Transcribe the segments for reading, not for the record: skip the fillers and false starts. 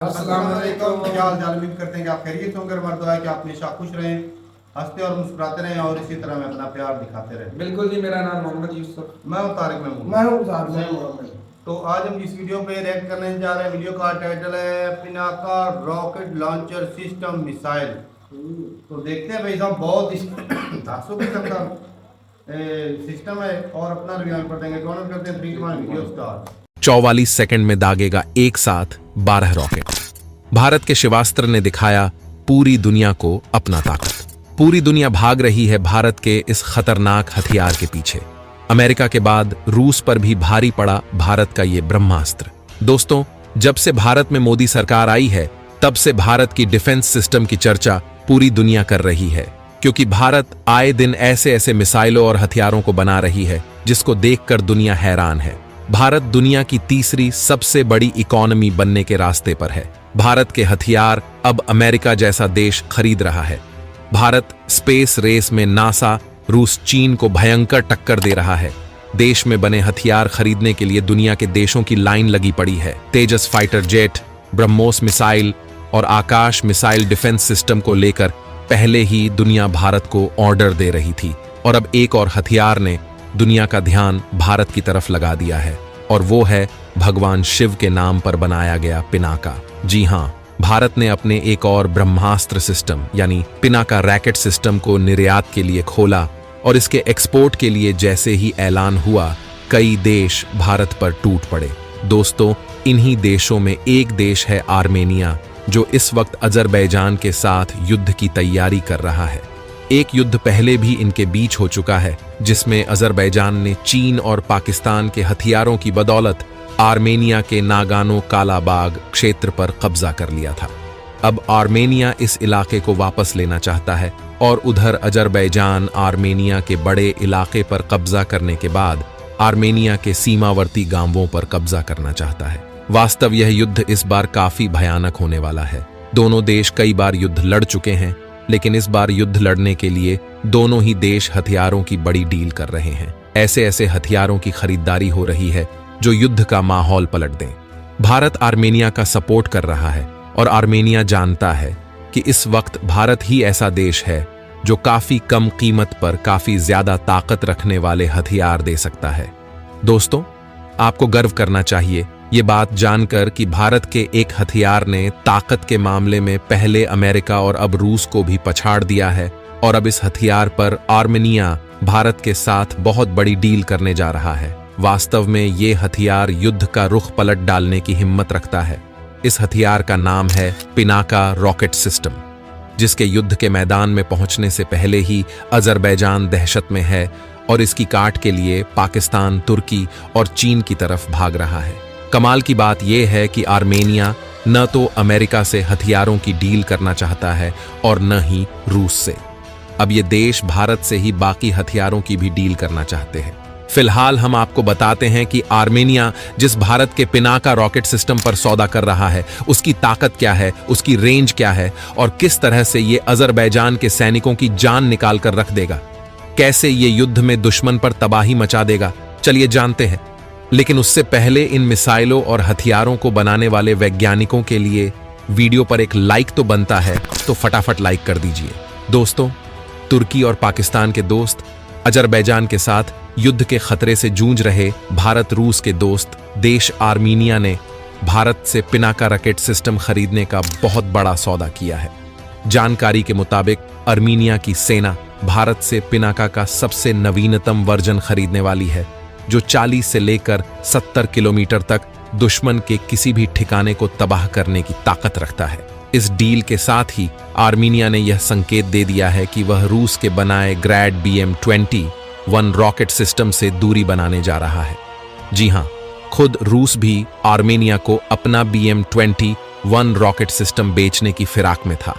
अस्सलाम वालेकुम। क्या हाल चाल? उम्मीद करते हैं कि आप खैरियत होंगे। हमारा दुआ है कि आप हमेशा खुश रहें, हंसते और मुस्कुराते रहें और इसी तरह में अपना प्यार दिखाते रहें। बिल्कुल जी। मेरा नाम मोहम्मद यूसुफ। मैं हूं तारिक महमूद। मैं हूं मोहम्मद। तो आज हम इस वीडियो पे रिएक्ट करने जा रहे हैं। वीडियो का टाइटल है Pinaka rocket launcher system missile. तो देखते हैं भाई साहब, बहुत धांसू किस्म का सिस्टम है और अपना रिव्यू पर देंगे। कौन करते हैं 3 2 1 वीडियो स्टार्ट। 44 सेकंड में दागेगा एक साथ 12 रॉकेट। भारत के शिवास्त्र ने दिखाया पूरी दुनिया को अपना ताकत। पूरी दुनिया भाग रही है भारत के इस खतरनाक हथियार के पीछे। अमेरिका के बाद रूस पर भी भारी पड़ा भारत का ये ब्रह्मास्त्र। दोस्तों, जब से भारत में मोदी सरकार आई है तब से भारत की डिफेंस सिस्टम की चर्चा पूरी दुनिया कर रही है, क्योंकि भारत आए दिन ऐसे ऐसे मिसाइलों और हथियारों को बना रही है जिसको देखकर दुनिया हैरान है। भारत दुनिया की तीसरी सबसे बड़ी इकोनॉमी बनने के रास्ते पर है। भारत के हथियार अब अमेरिका जैसा देश खरीद रहा है। भारत स्पेस रेस में नासा, रूस, चीन को भयंकर टक्कर दे रहा है। देश में बने हथियार खरीदने के लिए दुनिया के देशों की लाइन लगी पड़ी है। तेजस फाइटर जेट, ब्रह्मोस मिसाइल और आकाश मिसाइल डिफेंस सिस्टम को लेकर पहले ही दुनिया भारत को ऑर्डर दे रही थी और अब एक और हथियार ने दुनिया का ध्यान भारत की तरफ लगा दिया है, और वो है भगवान शिव के नाम पर बनाया गया पिनाका। जी हां, भारत ने अपने एक और ब्रह्मास्त्र सिस्टम यानी पिनाका रॉकेट सिस्टम को निर्यात के लिए खोला, और इसके एक्सपोर्ट के लिए जैसे ही ऐलान हुआ कई देश भारत पर टूट पड़े। दोस्तों, इन्हीं देशों में एक देश है आर्मेनिया, जो इस वक्त अजरबैजान के साथ युद्ध की तैयारी कर रहा है। एक युद्ध पहले भी इनके बीच हो चुका है, जिसमें अजरबैजान ने चीन और पाकिस्तान के हथियारों की बदौलत आर्मेनिया के नागानो कालाबाग क्षेत्र पर कब्जा कर लिया था। अब आर्मेनिया इस इलाके को वापस लेना चाहता है और उधर अजरबैजान आर्मेनिया के बड़े इलाके पर कब्जा करने के बाद आर्मेनिया के सीमावर्ती गांवों पर कब्जा करना चाहता है। वास्तव यह युद्ध इस बार काफी भयानक होने वाला है। दोनों देश कई बार युद्ध लड़ चुके हैं, लेकिन इस बार युद्ध लड़ने के लिए दोनों ही देश हथियारों की बड़ी डील कर रहे हैं। ऐसे ऐसे हथियारों की खरीदारी हो रही है जो युद्ध का माहौल पलट दें। भारत आर्मेनिया का सपोर्ट कर रहा है और आर्मेनिया जानता है कि इस वक्त भारत ही ऐसा देश है जो काफी कम कीमत पर काफी ज्यादा ताकत रखने वाले हथियार दे सकता है। दोस्तों, आपको गर्व करना चाहिए ये बात जानकर कि भारत के एक हथियार ने ताकत के मामले में पहले अमेरिका और अब रूस को भी पछाड़ दिया है, और अब इस हथियार पर आर्मेनिया भारत के साथ बहुत बड़ी डील करने जा रहा है। वास्तव में ये हथियार युद्ध का रुख पलट डालने की हिम्मत रखता है। इस हथियार का नाम है पिनाका रॉकेट सिस्टम, जिसके युद्ध के मैदान में पहुंचने से पहले ही अजरबैजान दहशत में है और इसकी काट के लिए पाकिस्तान, तुर्की और चीन की तरफ भाग रहा है। कमाल की बात यह है कि आर्मेनिया न तो अमेरिका से हथियारों की डील करना चाहता है और न ही रूस से। अब ये देश भारत से ही बाकी हथियारों की भी डील करना चाहते हैं। फिलहाल हम आपको बताते हैं कि आर्मेनिया जिस भारत के पिनाका रॉकेट सिस्टम पर सौदा कर रहा है, उसकी ताकत क्या है, उसकी रेंज क्या है और किस तरह से ये अजरबैजान के सैनिकों की जान निकाल कर रख देगा। कैसे ये युद्ध में दुश्मन पर तबाही मचा देगा, चलिए जानते हैं। लेकिन उससे पहले इन मिसाइलों और हथियारों को बनाने वाले वैज्ञानिकों के लिए वीडियो पर एक लाइक तो बनता है, तो फटाफट लाइक कर दीजिए। दोस्तों, तुर्की और पाकिस्तान के दोस्त अजरबैजान के साथ युद्ध के खतरे से जूझ रहे भारत रूस के दोस्त देश आर्मीनिया ने भारत से पिनाका रॉकेट सिस्टम खरीदने का बहुत बड़ा सौदा किया है। जानकारी के मुताबिक आर्मीनिया की सेना भारत से पिनाका का सबसे नवीनतम वर्जन खरीदने वाली है, जो 40 से लेकर 70 किलोमीटर तक दुश्मन के किसी भी ठिकाने को तबाह करने की ताकत रखता है। इस डील के साथ ही आर्मीनिया ने यह संकेत दे दिया है कि वह रूस के बनाए ग्रैड BM-21 रॉकेट सिस्टम से दूरी बनाने जा रहा है। जी हां, खुद रूस भी आर्मेनिया को अपना BM-21 रॉकेट सिस्टम बेचने की फिराक में था,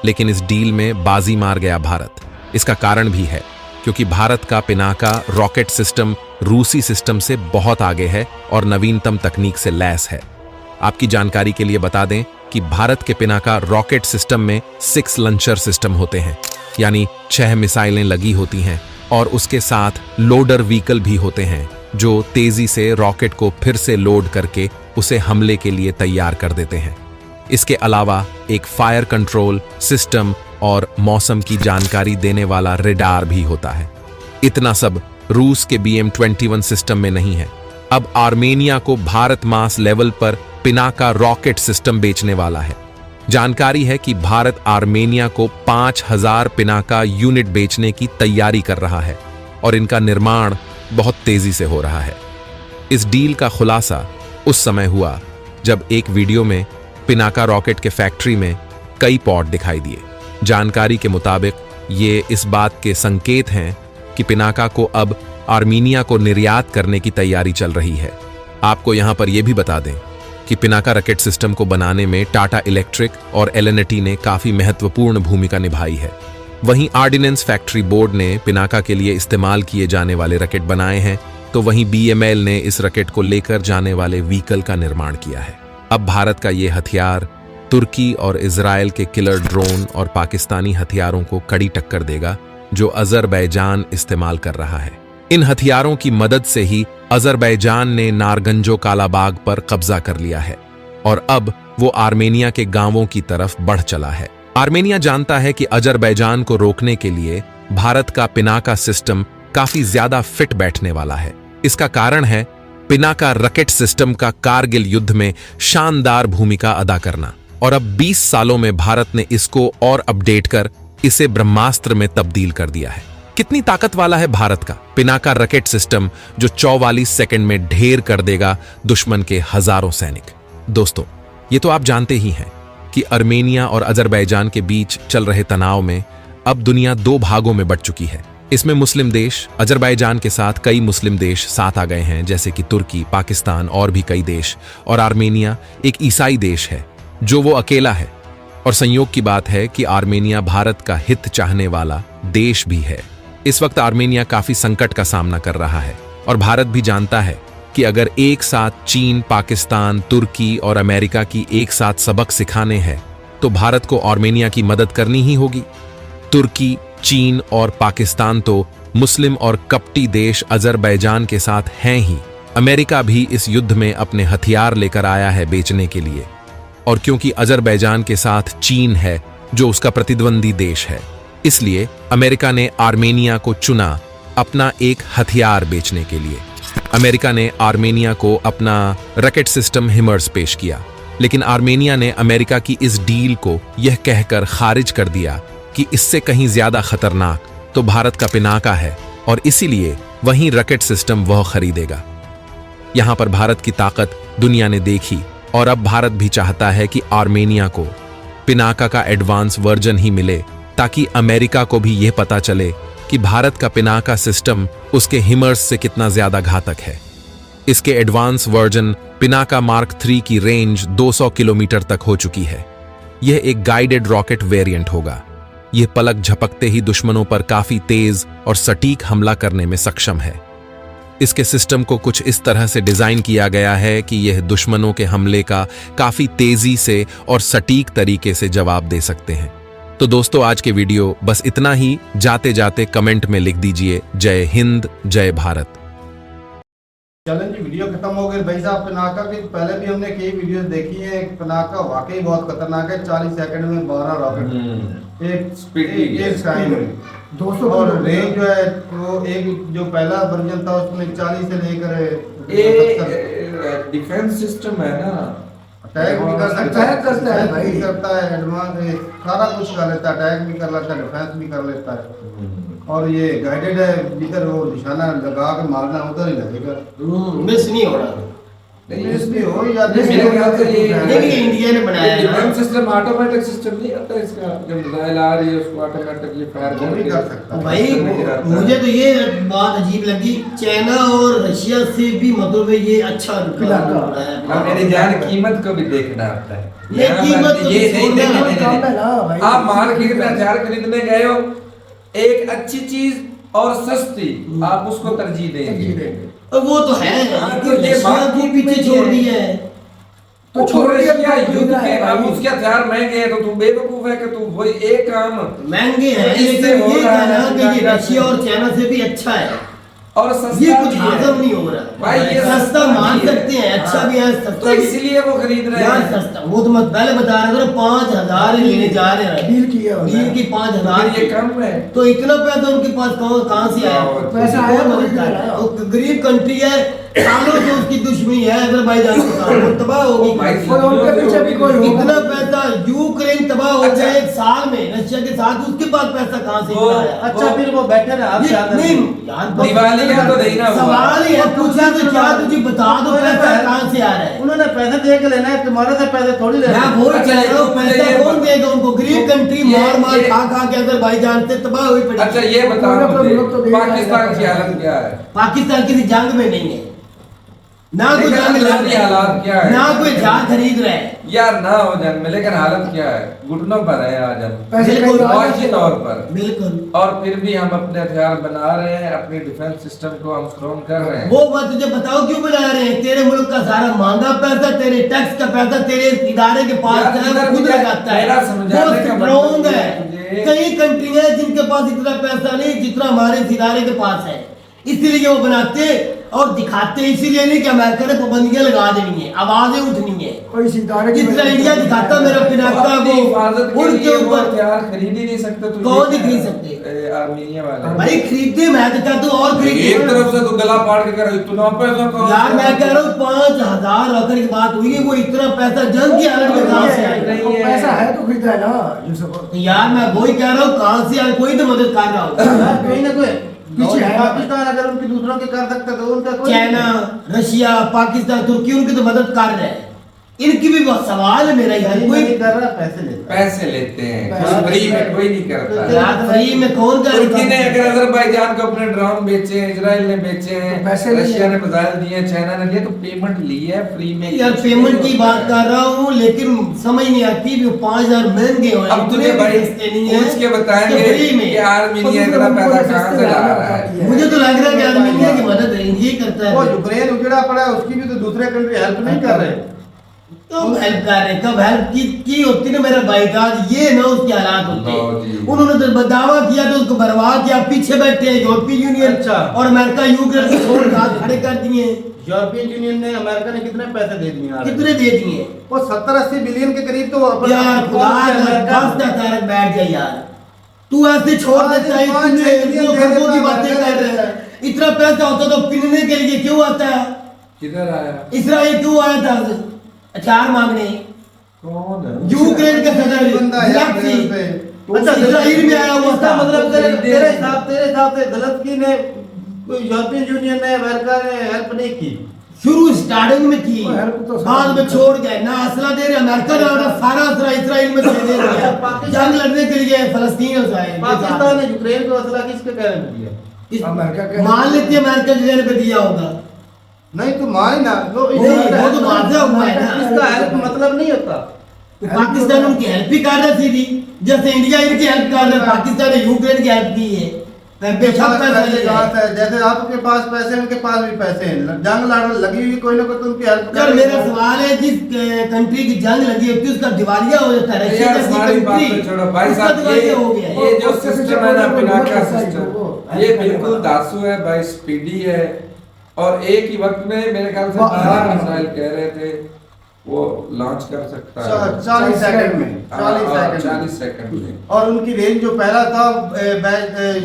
लेकिन इस डील में बाजी मार गया भारत। इसका कारण भी है, क्योंकि भारत का पिनाका रॉकेट सिस्टम रूसी सिस्टम से बहुत आगे है और नवीनतम तकनीक से लैस है। आपकी जानकारी के लिए बता दें कि भारत के पिनाका रॉकेट सिस्टम में 6 लॉन्चर सिस्टम होते हैं, यानी 6 मिसाइलें लगी होती हैं, और उसके साथ लोडर व्हीकल भी होते हैं जो तेजी से रॉकेट को फिर से लोड करके उसे हमले के लिए तैयार कर देते हैं। इसके अलावा एक फायर कंट्रोल सिस्टम और मौसम की जानकारी देने वाला रेडार भी होता है। इतना सब रूस के BM-21 सिस्टम में नहीं है। अब आर्मेनिया को भारत मास लेवल पर पिनाका रॉकेट सिस्टम बेचने वाला है। जानकारी है कि भारत आर्मेनिया को 5000 पिनाका यूनिट बेचने की तैयारी कर रहा है और इनका निर्माण बहुत तेजी से हो रहा है। इस डील का खुलासा उस समय हुआ जब एक वीडियो में पिनाका रॉकेट के फैक्ट्री में कई पॉड दिखाई दिए। जानकारी के मुताबिक ये इस बात के संकेत हैं कि पिनाका को अब आर्मीनिया को निर्यात करने की तैयारी चल रही है। आपको यहां पर यह भी बता दें कि पिनाका रॉकेट सिस्टम को बनाने में टाटा इलेक्ट्रिक और एल&टी ने काफी महत्वपूर्ण भूमिका निभाई है। वहीं ऑर्डिनेंस फैक्ट्री बोर्ड ने पिनाका के लिए इस्तेमाल किए जाने वाले रॉकेट बनाए हैं, तो वहीं BML ने इस रॉकेट को लेकर जाने वाले व्हीकल का निर्माण किया है। अब भारत का ये हथियार तुर्की और इजराइल के किलर ड्रोन और पाकिस्तानी हथियारों को कड़ी टक्कर देगा जो अजरबैजान इस्तेमाल कर रहा है। इन हथियारों की मदद से ही अजरबैजान ने नारगंजो कालाबाग पर कब्जा कर लिया है और अब वो आर्मेनिया के गांवों की तरफ बढ़ चला है। आर्मेनिया जानता है कि अजरबैजान को रोकने के लिए भारत का पिनाका सिस्टम काफी ज्यादा फिट बैठने वाला है। इसका कारण है पिनाका रॉकेट सिस्टम का कारगिल युद्ध में शानदार भूमिका अदा करना, और अब 20 सालों में भारत ने इसको और अपडेट कर इसे ब्रह्मास्त्र में तब्दील कर दिया है। कितनी ताकत वाला है भारत का पिनाका रॉकेट सिस्टम जो 44 सेकंड में ढेर कर देगा दुश्मन के हजारों सैनिक। दोस्तों, ये तो आप जानते ही हैं कि आर्मेनिया और अजरबैजान के बीच चल रहे तनाव में अब दुनिया 2 भागों में बंट चुकी है। इसमें मुस्लिम देश, अजरबैजान के साथ कई मुस्लिम देश साथ आ गए हैं, जैसे कि तुर्की, पाकिस्तान और भी कई देश, और आर्मेनिया एक ईसाई देश है जो वो अकेला है। और संयोग की बात है कि आर्मेनिया भारत का हित चाहने वाला देश भी है। इस वक्त आर्मेनिया काफी संकट का सामना कर रहा है और भारत भी जानता है कि अगर एक साथ चीन, पाकिस्तान, तुर्की और अमेरिका की एक साथ सबक सिखाने हैं तो भारत को आर्मेनिया की मदद करनी ही होगी। तुर्की, चीन और पाकिस्तान तो मुस्लिम और कपटी देश अजरबैजान के साथ हैं ही। अमेरिका भी इस युद्ध में अपने हथियार लेकर आया है बेचने के लिए, और क्योंकि अजरबैजान के साथ चीन है जो उसका प्रतिद्वंदी देश है, इसलिए अमेरिका ने आर्मेनिया को चुना अपना एक हथियार बेचने के लिए। अमेरिका ने आर्मेनिया को अपना रॉकेट सिस्टम हिमर्स पेश किया, लेकिन आर्मेनिया ने अमेरिका की इस डील को यह कहकर खारिज कर दिया कि इससे कहीं ज्यादा खतरनाक तो भारत का पिनाका है और इसीलिए वही रॉकेट सिस्टम वह खरीदेगा। यहां पर भारत की ताकत दुनिया ने देखी और अब भारत भी चाहता है कि आर्मेनिया को पिनाका का एडवांस वर्जन ही मिले, ताकि अमेरिका को भी यह पता चले कि भारत का पिनाका सिस्टम उसके हिमर्स से कितना ज्यादा घातक है। इसके एडवांस वर्जन पिनाका मार्क 3 की रेंज 200 किलोमीटर तक हो चुकी है। यह एक गाइडेड रॉकेट वेरिएंट होगा। यह पलक झपकते ही दुश्मनों पर काफी तेज और सटीक हमला करने में सक्षम है। इसके सिस्टम को कुछ इस तरह से डिजाइन किया गया है कि यह दुश्मनों के हमले का काफी तेजी से और सटीक तरीके से जवाब दे सकते हैं। तो दोस्तों, आज के वीडियो बस इतना ही। जाते जाते कमेंट में लिख दीजिए जय हिंद, जय भारत। चलें जी, वीडियो खत्म हो गई। भाई साहब, पिनाका की पहले भी हमने कई वीडियो देखी है। पिनाका वाकई बहुत खतरनाक है। 40 सेकंड में 12 रॉकेट एक टाइम में 200, और रेंज जो है वो एक जो पहला वर्जन था उसमें 40 से लेकर डिफेंस सिस्टम है ना, अटैक भी कर सकता है, करता है एडवांस, सारा कुछ कर लेता है, अटैक भी कर लेता है, डिफेंस भी कर लेता है। और ये गाइडेड है, जिधर वो निशाना लगा के मारना उधर ही लगेगा, मिस नहीं हो रहा। मिस भी हो या मेरे ख्याल से ये इंडिया ने बनाया है। डिफेंस सिस्टम ऑटोमेटिक सिस्टम नहीं आता इसका, जब मिसाइल आ रही है उसको ऑटोमेटिक ये फायर कर सकता है। भाई मुझे तो ये बात अजीब लगी, चाइना और रशिया से भी मतलब ये अच्छा है। मेरी जान कीमत को भी देखना आता है। ये कीमत ये नहीं, आप मार्केट में हथियार खरीदने गए हो, एक अच्छी चीज और सस्ती, आप उसको तरजीह देंगे। वो तो है, तो ये बात को पीछे छोड़ दिया है। तो छोड़ दिया क्या युद्ध के, अब उसके हथियार महंगे हैं तो तू बेवकूफ है कि तू वही एक काम महंगे हैं, लेकिन ये कहना कि ये रशिया और चाइना से भी अच्छा है। और ये सस्ता कुछ भी हासिल है नहीं हो रहा भाई, ये सस्ता मान भी है। सकते हैं, अच्छा भी है, तो सस्ता भी इसलिए वो खरीद रहे यार हैं। सस्ता। वो तो मैं पहले बता रहा था 5,000 लेने जा रहे हैं, डील किया हुआ है। डील की 5,000 फिर ये कम है। तो इतना पैसा उनके पास कहाँ से आया? पैसा आया तो बहुत नहीं आया। वो गरीब कंट्री है, सालों से उसकी दुश्मनी है अजरबैजान के साथ, वो तबाह होगी। भाई, कोई उनके पीछे भी कोई होगा। इतना पैसा यूक्रेन तबाह हो अच्छा। गया एक साल में रशिया के साथ, उसके पास पैसा कहाँ से वो- आया? अच्छा फिर वो बैठे रहे आप ज्यादा नहीं यार, दिवाली है तो नहीं ना हुआ। सवाल ही है, पूछा तो क्या तुझे बता दो पैसा कहाँ से आ रहा है? उन्होंने पैसे दे के लेना है, तुम्हारे से पैसे थोड़ी लेना मैं है। वही अच्छा, कह रहा हूँ, मुझे पैसा ये कौन बता- देगा उनको? गरीब कंट्री ये- मार ये- खा के अजरबैजान से तबाह हुई पड़ी। अच्छा ये बताओ लोग तो- मुझे, लोग तो देख रहे हैं पाकिस्तान की पैसा। हालत क्या है? पाकिस्तान किसी जंग में नहीं है, ना कोई लेकिन जंग लड़ अंदरूनी रहा हालात क्या है? है, ना कोई जहाज खरीद रहा है। यार ना हो जंग में, लेकिन हालत क्या है? घुटनों पर है आज हम, पैसे बिल्कुल। कहीं मुआशी तौर पर। बिल्कुल। और फिर भी हम अपने हथियार बना रहे हैं, अपने डिफेंस सिस्टम को हम स्ट्रॉन्ग कर रहे हैं। वो बात तुझे बताओ क्यों बना रहे हैं? तेरे मुल्क का सारा महंगा पैसा, तेरे टैक्स का पैसा तेरे इदारे के पास यार, है, इधर वो खुद मुझे लगाता है। मेरा समझाने वो का स्ट्रॉन्ग मतलब है। ये- कई कंट्री है जिनके पास इतना पैसा नहीं जितना हमारे इस इदारे के पास है, इसीलिए वो बनाते और दिखाते, इसीलिए नहीं कि अमेरिका ने पाबंदियां लगा देनी है, आवाजें उठनी है। कोई सितारे की जितना इंडिया दिखाता मेरा पिनाका अपनी हिफाजत वो के उनके लिए वो ऊपर हथियार खरीद ही नहीं सकते। तो कौन ये नहीं खरीद क्या है? सकते? आर्मीनिया वाले। भाई खरीदते, मैं तो कहता हूँ और एक खरीदते। तरफ से तो गला फाड़ के कर इतना पैसा कहाँ यार से मैं आ कह रहा हूँ 5,000 रॉकेट की बात हुई है, वो इतना पैसा जंग की हालत में कहाँ से आएगा? नहीं वो है। पैसा है तो खरीदा है ना यूसुफ। तो यार मैं वही कह रहा हूँ, कहाँ से आए? कोई तो मदद कर रहा होगा। यार, कोई ना कोई पीछे है। पाकिस्तान अगर उनकी दूसरों के कर सकते तो उनका कोई चाइना, रशिया, पाकिस्तान, तुर्की उनकी तो मदद कर रहे हैं। इनकी भी बहुत सवाल है मेरा यार, कोई कोई नहीं कर रहा, पैसे लेता है। पैसे लेते हैं, पैसे फ्री लेते में हैं। कोई नहीं करता है। यार फ्री में कौन तुर्की ने करेगा? अगर अजरबैजान को अपने ड्रोन बेचे हैं, इजराइल ने बेचे हैं, तो पैसे लिए। रशिया ने मिसाइल दिए हैं, चाइना ने दिए, तो पेमेंट ली है फ्री में। यार पेमेंट की बात कर रहा हूँ, लेकिन समझ नहीं आती भी 5,000 महंगे हो अब तुझे भाई पूछ के बताएंगे कि आर्मीनिया इतना पैसा कहाँ से ला रहा है। मुझे तो लग रहा है कि आर्मीनिया की मदद ये करता वो है। यूक्रेन उजड़ा पड़ा है, उसकी भी तो दूसरे कंट्री हेल्प नहीं कर रहे। कब हेल्प कर रहे, कब हेल्प की होती ना मेरा भाई का, ये ना उसके हालात लो जी। होते। उन्होंने तो दावा किया तो उसको बर्बाद किया, पीछे बैठे हैं यूरोपीय यूनियन अच्छा। और अमेरिका यूक्रेन को छोड़ के हाथ खड़े कर दिए। यूरोपियन यूनियन ने, अमेरिका ने कितने पैसे दे दिए यार? कितने दे दिए? वो 70-80 बिलियन के करीब तो अपन यार खुदा का तारक बैठ जाए यार, तू ऐसे छोड़ देता है, पाँच इतने छह बिलियन दे खर्चों की देता बातें है, कर रहे हैं। इतना पैसा होता तो पिनने के लिए क्यों आता है? किधर आया? इसराइल क्यों आया था अचार मांगने? कौन है? यूक्रेन का सदर बंदा है यार, ज़ेलेंस्की। पे। अच्छा इसराइल में आया हुआ इसका था। मतलब तेरे हिसाब से ज़ेलेंस्की ने, कोई यूरोपियन यूनियन ने, अमेरिका ने हेल्प नहीं की। शुरू स्टार्टिंग में की, वो हेल्प तो बाद में छोड़ गए ना, असला दे रहे अमेरिका ने, और सारा असला इसराइल में दे दिया जंग लड़ने के लिए फलस्तीन और इसराइल के साथ। पाकिस्तान ने यूक्रेन को असला किसके कहने में दिया? अमेरिका के मान लेते हैं अमेरिका के कहने पे दिया होगा। नहीं तो मान ना लो, नहीं, वो तो मानता हुआ है ना। इसका हेल्प मतलब नहीं होता। पाकिस्तान उनकी हेल्प भी कर रहा सीधी, जैसे इंडिया इनकी हेल्प कर रहा है, पाकिस्तान ने यूक्रेन की हेल्प की है। बेशक पैसा ले जाए। जैसे आपके पास पैसे, उनके पास भी पैसे हैं, जंग लड़ लगी हुई, कोई ना कोई तो उनकी हेल्प यार मेरा सवाल है, जिस कंट्री की जंग लगी होती है उसका दिवालिया हो जाता है। रशिया यार जैसी सारी बात कंट्री, तो छोड़ो भाई उसका साहब, दिवालिया हो गया है। ये जो उससे सिस्टम है ना, पीछे पिनाका कोई वो सिस्टम, ये बिल्कुल दासू है भाई, स्पीडी है। और एक ही वक्त में मेरे ख्याल से 12 मिसाइल कह रहे थे वो लॉन्च कर सकता है 40 सेकंड में, 40 सेकंड में। और उनकी रेंज जो पहला था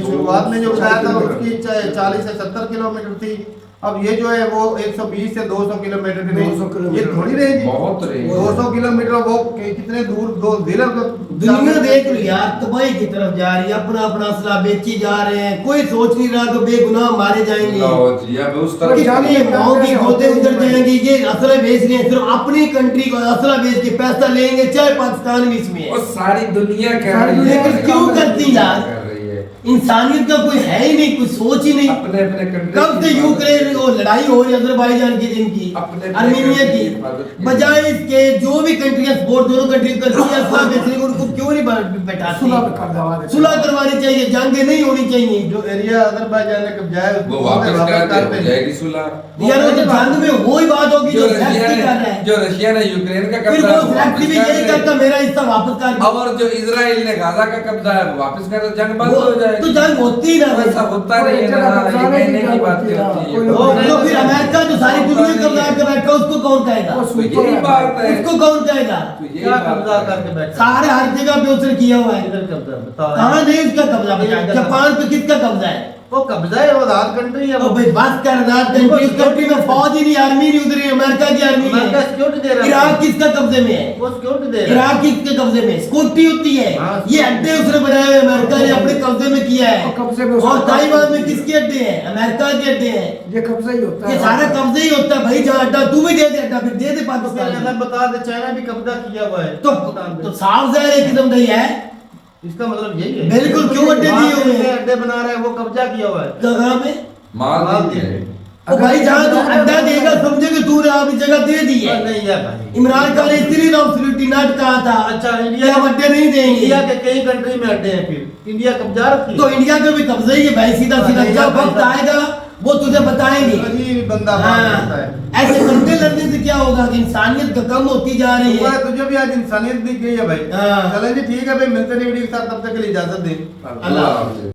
शुरुआत में जो बताया था उसकी 40 से 70 किलोमीटर थी। अब ये जो है वो 120 से 200 किलोमीटर की 200 रेंज, किलोमीटर। ये थोड़ी रेंज है। बहुत रेंज। 200 किलोमीटर वो कितने दूर, दो जिलों को दुनिया देख लो यार, तबाही की तरफ जा रही है, अपना अपना असला बेची जा रहे हैं, कोई सोच नहीं रहा कि बेगुनाह मारे जाएंगे। लो जी, अब उस तरफ कितनी माओ की गोते उधर जाएंगे, ये असला बेच रहे हैं, सिर्फ अपनी कंट्री को असला बेच के पैसा लेंगे, चाहे पाकिस्तान भी इसमें है। वो सारी दुनिया कर सारी रही दुनिया है। क्यों करती यार? कर रही है इंसानियत का कोई है ही नहीं, कोई सोच ही नहीं। अपने अपने कंट्री कब से यूक्रेन और लड़ाई हो रही है अजरबैजान की, दिन की, अपने आर्मीनिया कंट्री की, की हिफाजत की। बजाय इसके जो भी कंट्रियां सपोर्ट दोनों कंट्री करती है असला बेचने को, उनको क्यों नहीं बैठाती? सुलह कर दवा देते। सुलह करवानी चाहिए, जंगे नहीं होनी चाहिए। जो एरिया अजरबैजान ने कब्जा है वो वापस कर दे, हो जाएगी सुलह। यार वो तो जंग में वो ही बात होगी जो जो रशिया कर रहा है, ने, जो रशिया ने यूक्रेन का फिर कब्जा वो है, वो फ्लैक्सी भी वापस यही कर करता दे। मेरा हिस्सा वापस कर दे। और जो इजराइल ने गाजा का कब्जा है वो वापस कर दे, जंग बंद वो हो जाएगी। तो जंग होती ही ना भाई। ऐसा होता नहीं है ना, ये कहने की बातें होती है। तो फिर अमेरिका जो सारी दुनिया कब्जा करके बैठा उसको कौन कहेगा? तो यही बात है, उसको कौन कहेगा? तो यही क्या बात कब्जा है। करके बैठा? सारे हर जगह पे उसने किया हुआ है। इधर कब्जा बताओ। कहाँ नहीं उसका कब्जा बचा? जापान पे किसका कब्जा है? वो कब्जा है, वो आजाद कंट्री है। तो भाई बात कर आजाद कंट्री, उस कंट्री में फौज ही नहीं, आर्मी नहीं उतरी, अमेरिका की आर्मी अमेरिका है। सिक्योरिटी दे रहा है। इराक किसका कब्जे में है? वो सिक्योरिटी दे रहा है। इराक किसके कब्जे में? सिक्योरिटी होती है। हाँ, ये अड्डे उसने बनाए हुए अमेरिका ने अपने कब्जे में किया है। और कब्जे में उसका- और ताइवान में किसके अड्डे हैं? अमेरिका के अड्डे हैं। ये कब्जा ही होता ये है। सारा कब्जे ही होता है भाई। जहाँ अड्डा तू भी दे दे, अड्डा फिर दे दे तो पाकिस्तान अगर में। बता दे चाइना भी कब्जा किया हुआ है पाकिस्तान पे। तो साफ जाहिर है किस्म नहीं है। इसका मतलब यही है। बिल्कुल, क्यों अड्डे दिए हुए हैं? अड्डे बना रहा है, वो कब्जा किया हुआ है। जगह में माल दी है। तो भाई जहाँ तू अड्डा देगा समझे कि तूने आप जगह दे दी है। नहीं है भाई। इमरान खान ने इसलिए एब्सोल्युटली नॉट कहा था। अच्छा, कि इंडिया हम अड्डे नहीं इंडिया देंगे। के कई कंट्री में अड्डे हैं, फिर इंडिया कब्जा रखी तो इंडिया का भी कब्जा ही है भाई। सीधा सीधा नहीं, जब भाई वक्त साहब। आएगा वो तुझे बताएंगे। अजीब बंदा बात करता हाँ, है। ऐसे लड़ते लड़ने से क्या होगा कि इंसानियत का कम होती जा रही है। तुझे भी आज इंसानियत दिख गई है भाई। हाँ। चलें जी, ठीक है भाई, मिलते हैं वीडियो के साथ, तब तक के लिए इजाजत दें। अल्लाह हाफ़िज़।